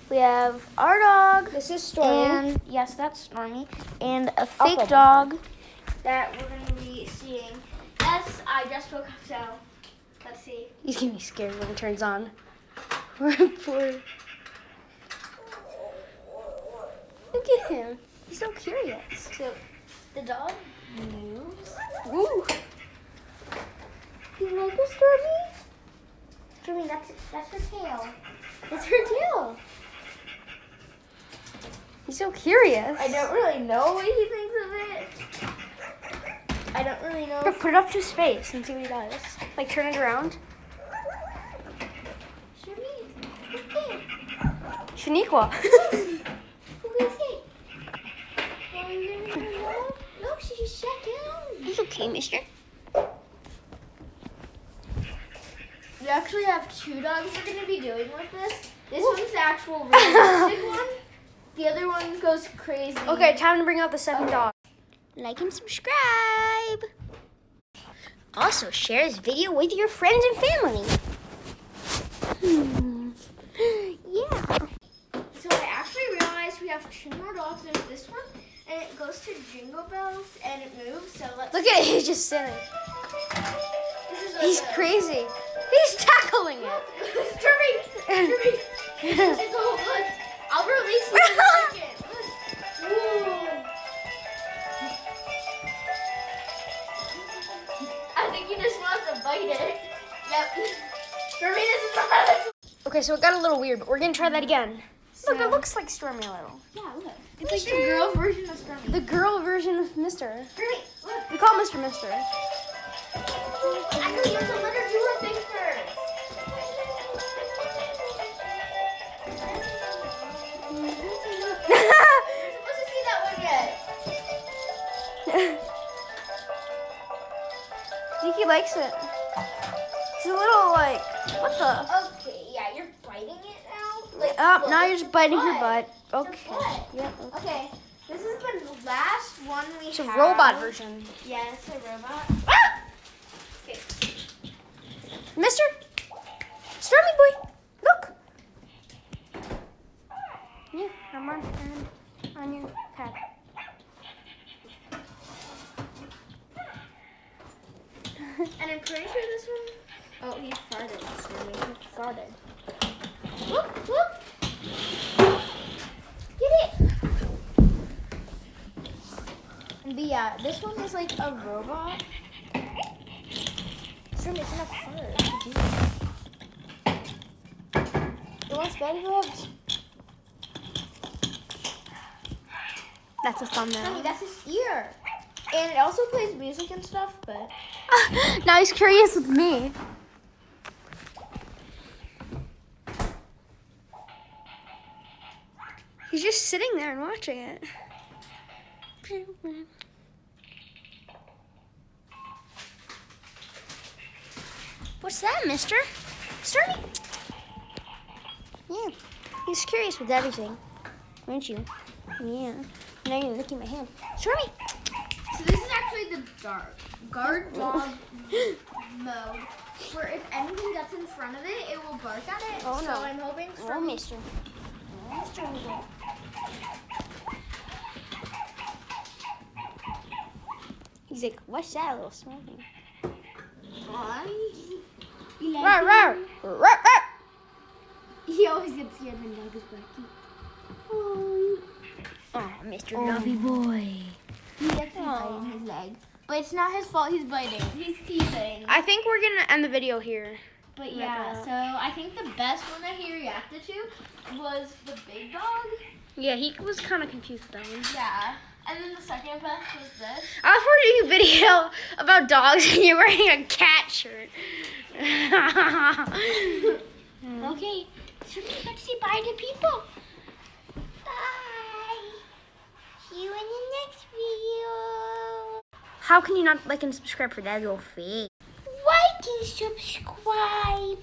We have our dog. This is Stormy. And yes, that's Stormy. And a fake dog that we're going to be seeing. Yes, I just woke up, so let's see. He's gonna be scared when it turns on. Poor. Look at him. He's so curious. So the dog moves. Ooh. You like it, Stormy? Stormy, that's her tail. It's her tail. He's so curious. I don't really know what he thinks of it. I don't really know. Put it up to his face and see what he does. Like turn it around. Stormy, okay. Shaniqua. Who is it? Look, she just sat down. It's okay, mister. We actually have 2 dogs we're going to be doing with this. This one's the actual realistic one. The other one goes crazy. Okay, time to bring out the second dog. Like and subscribe. Also, share this video with your friends and family. Yeah. So I actually realized we have 2 more dogs. There's this one, and it goes to Jingle Bells, and it moves. So let's Look at it, he's just sitting. This is He's crazy. He's tackling it. Turby! Look, I'll release you in a second. Look. I think he just wants to bite it. Yep. Turby, this is not. Okay, so it got a little weird, but we're gonna try that again. Look, it looks like Stormy a little. Yeah, look. It's like the girl version of Stormy. The girl version of Mister. Turby, look. We call Mister Mister. I know you have to let her do her thing first. You're supposed to see that one yet. I think he likes it. It's a little like, what the? Okay, yeah, you're biting it now. Like, Oh, look, now you're just biting her butt. butt. Okay. butt. Yep. Okay, this is the last one we It's a have. robot version. Yeah, it's a robot. Ah! Okay. Mister? Stormy boy, look. Yeah, I'm on your pad. And I'm pretty sure this one. Oh, he farted. Stormy. He farted. Look, look. Get it. But yeah, this one is like a robot. Stormy, it's enough fur. It wants belly rubs. That's a thumbnail. Honey, that's his ear. And it also plays music and stuff, but Now he's curious with me. He's just sitting there and watching it. What's that, mister? Stormy? Yeah, he's curious with everything, aren't you? Yeah. Now you're licking my hand. Stormy! so this is actually the guard dog mode, where if anything gets in front of it, it will bark at it. Oh, so no. I'm hoping Oh, Stormy. mister. Oh, Stormy boy. He's like, what's that little small thing? You like Rawr, it? rawr, rawr, rawr. He always gets scared when dog is barking. Oh, Oh, Mr. Lovey boy. he's actually biting his leg. But it's not his fault he's biting. He's teething. I think we're gonna end the video here. But yeah, so I think the best one that he reacted to was the big dog. Yeah, he was kind of confused with that one. Yeah. And then the second best was this. I was watching a video about dogs and you're wearing a cat shirt. Okay, so let's say bye to people. Bye. See you in the next video. How can you not like and subscribe for that little fake? Like and subscribe.